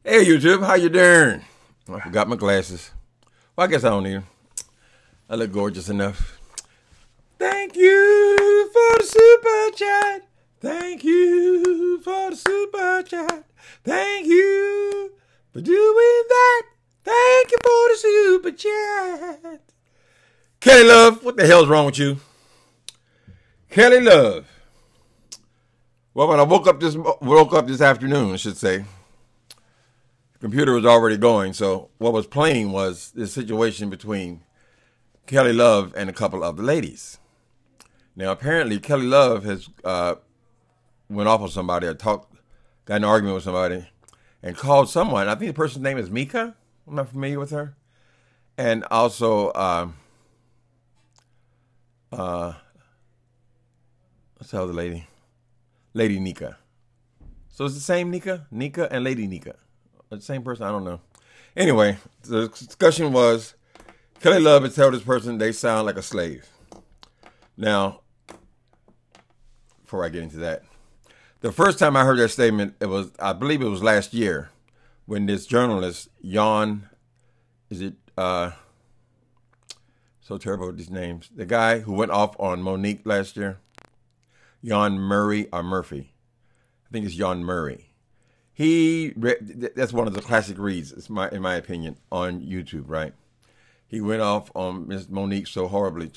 Hey YouTube, how you doing? I forgot my glasses. Well, I guess I don't need them. I look gorgeous enough. Thank you for the super chat. Thank you for the super chat. Thank you for doing that. Thank you for the super chat. Kelly Love, what the hell's wrong with you? Kelly Love. Well, when I woke up this afternoon, I should say, the computer was already going. So what was playing was this situation between Kelly Love and a couple of the ladies. Now, apparently, Kelly Love has went off on somebody or got in an argument with somebody and called someone. I think the person's name is Mika. I'm not familiar with her. And also, what's the other lady? Lady Nika. So it's the same Nika? Nika and Lady Nika. The same person? I don't know. Anyway, the discussion was Kelly Love had told this person they sound like a slave. Now, before I get into that, the first time I heard that statement, I believe it was last year when this journalist, so terrible with these names, the guy who went off on Monique last year, Jan Murray or Murphy. I think it's Jan Murray. That's one of the classic reads, in my opinion, on YouTube, right? He went off on Miss Monique so horribly.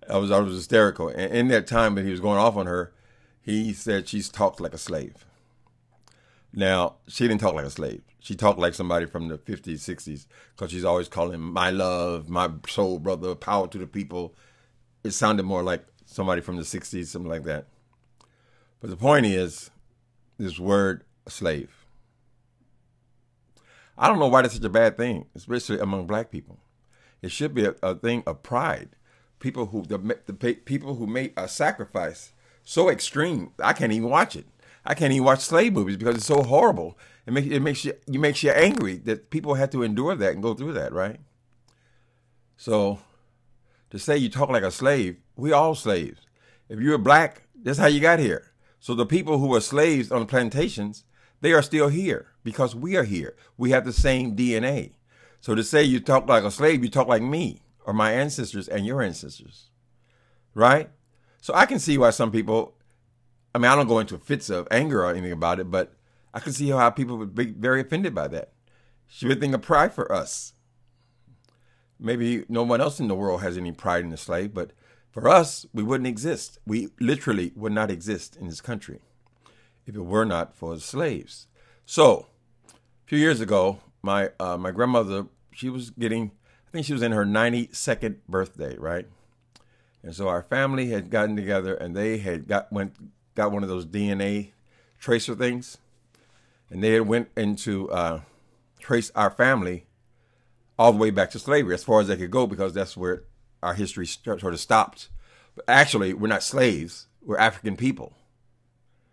I was hysterical. And in that time that he was going off on her, he said she's talked like a slave. Now, she didn't talk like a slave. She talked like somebody from the 50s, 60s, because she's always calling him my love, my soul brother, power to the people. It sounded more like somebody from the 60s, something like that. But the point is, this word, slave. I don't know why that's such a bad thing, especially among black people. It should be a thing of pride. People who made a sacrifice so extreme, I can't even watch it. I can't even watch slave movies because it's so horrible. It makes you angry that people had to endure that and go through that, right? So to say you talk like a slave, we all slaves. If you're black, that's how you got here. So the people who were slaves on the plantations, they are still here because we are here. We have the same DNA. So to say you talk like a slave, you talk like me or my ancestors and your ancestors, right? So I can see why some people, I don't go into fits of anger or anything about it, but I can see how people would be very offended by that. Should be a thing of pride for us. Maybe no one else in the world has any pride in the slave, but for us, we wouldn't exist. We literally would not exist in this country if it were not for the slaves. So a few years ago, my grandmother, she was getting, I think she was in her 92nd birthday, right? And so our family had gotten together and they had got one of those DNA tracer things. And they had went into trace our family all the way back to slavery as far as they could go because that's where our history sort of stopped. But actually, we're not slaves. We're African people.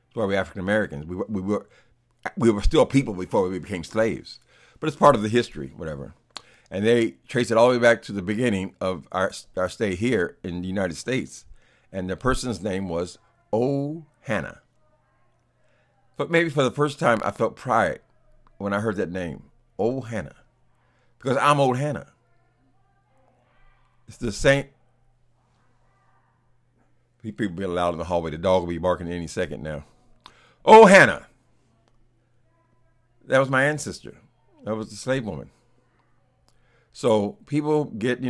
That's why we're African Americans. We were still people before we became slaves. But it's part of the history, whatever. And they trace it all the way back to the beginning of our stay here in the United States. And the person's name was O. Hannah. But maybe for the first time, I felt pride when I heard that name, O. Hannah. Because I'm Old Hannah. It's the same. People be loud in the hallway. The dog will be barking any second now. O. Hannah. That was my ancestor. That was the slave woman. So people get,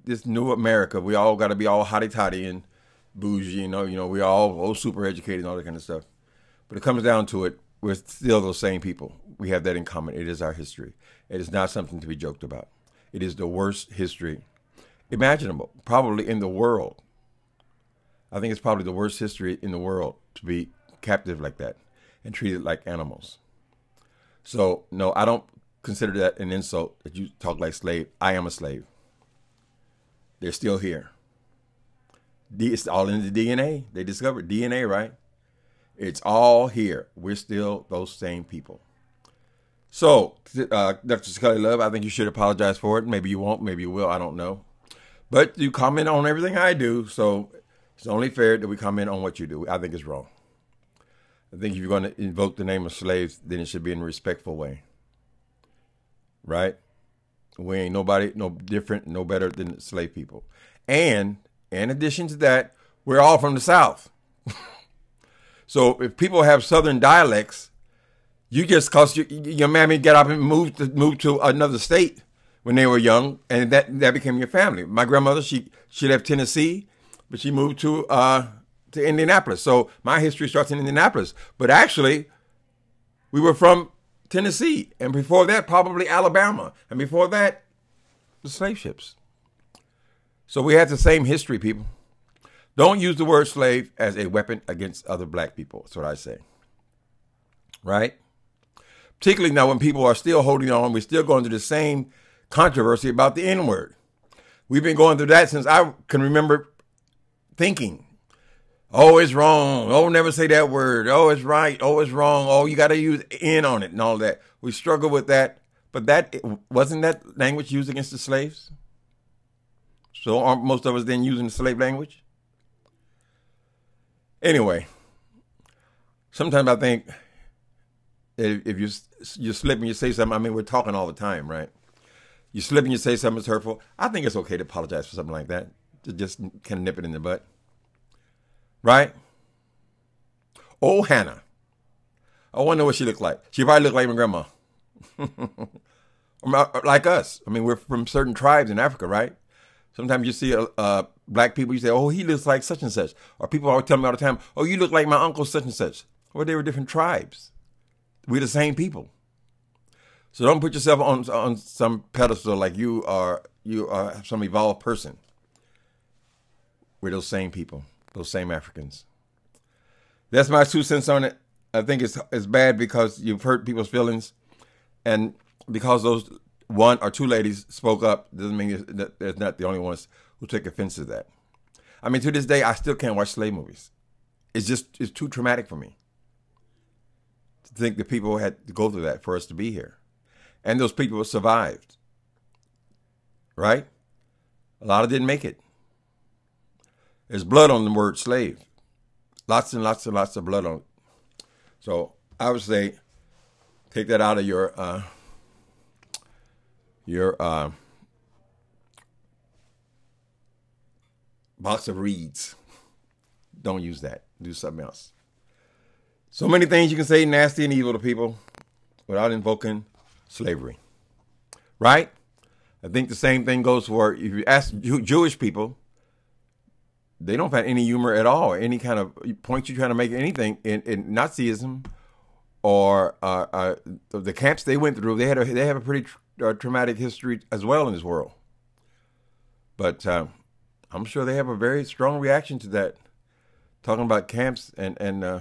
this new America. We all got to be all hotty-toddy and bougie, we all super educated and all that kind of stuff. But it comes down to it, we're still those same people. We have that in common. It is our history. It is not something to be joked about. It is the worst history imaginable, probably in the world. I think it's probably the worst history in the world to be captive like that and treated like animals. So, no, I don't consider that an insult that you talk like slave. I am a slave. They're still here. It's all in the DNA. They discovered DNA, right? It's all here. We're still those same people. So, Dr. Scully Love, I think you should apologize for it. Maybe you won't. Maybe you will. I don't know. But you comment on everything I do. So It's only fair that we comment on what you do. I think it's wrong. I think if you're going to invoke the name of slaves, then it should be in a respectful way. Right? We ain't nobody no different, no better than slave people. And in addition to that, we're all from the South. So if people have Southern dialects, you just cause your mammy get up and move to another state when they were young, and that became your family. My grandmother, she left Tennessee, but she moved to Indianapolis. So my history starts in Indianapolis. But actually, we were from Tennessee, and before that, probably Alabama, and before that, the slave ships. So we have the same history, people. Don't use the word slave as a weapon against other black people. That's what I say. Right? Particularly now when people are still holding on, we're still going through the same controversy about the N-word. We've been going through that since I can remember thinking, oh, it's wrong. Oh, never say that word. Oh, it's right. Oh, it's wrong. Oh, you got to use N on it and all that. We struggle with that. But wasn't that language used against the slaves? So aren't most of us then using the slave language? Anyway, sometimes I think that if you slip and you say something, I mean, we're talking all the time, right? You slip and you say something that's hurtful. I think it's okay to apologize for something like that. To just kind of nip it in the butt. Right? Oh, Hannah. I wonder what she looked like. She probably looked like my grandma. Like us. I mean, we're from certain tribes in Africa, right? Sometimes you see black people, you say, oh, he looks like such and such. Or people always tell me all the time, oh, you look like my uncle such and such. Well, they were different tribes. We're the same people. So don't put yourself on some pedestal like you are some evolved person. We're those same people, those same Africans. That's my 2 cents on it. I think it's bad because you've hurt people's feelings. And because those 1 or 2 ladies spoke up, doesn't mean that they're not the only ones who take offense to that. I mean, to this day, I still can't watch slave movies. It's too traumatic for me to think that people had to go through that for us to be here. And those people survived, right? A lot of didn't make it. There's blood on the word slave. Lots and lots and lots of blood on it. So I would say take that out of your box of reeds. Don't use that. Do something else. So many things you can say nasty and evil to people without invoking slavery. Right? I think the same thing goes for, if you ask Jewish people, they don't find any humor at all, any kind of point you're trying to make anything in Nazism or the camps they went through. They have a pretty traumatic history as well in this world. But I'm sure they have a very strong reaction to that, talking about camps and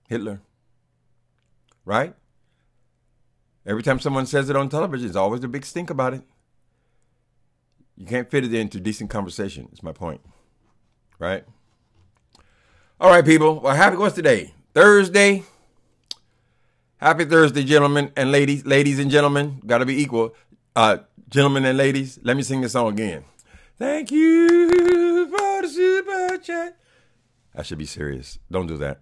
Hitler. Right? Every time someone says it on television, there's always a big stink about it. You can't fit it into decent conversation, is my point. Right? All right, people. Well, what's today? Thursday. Happy Thursday, gentlemen and ladies. Ladies and gentlemen. Got to be equal. Gentlemen and ladies. Let me sing this song again. Thank you for the super chat. I should be serious. Don't do that.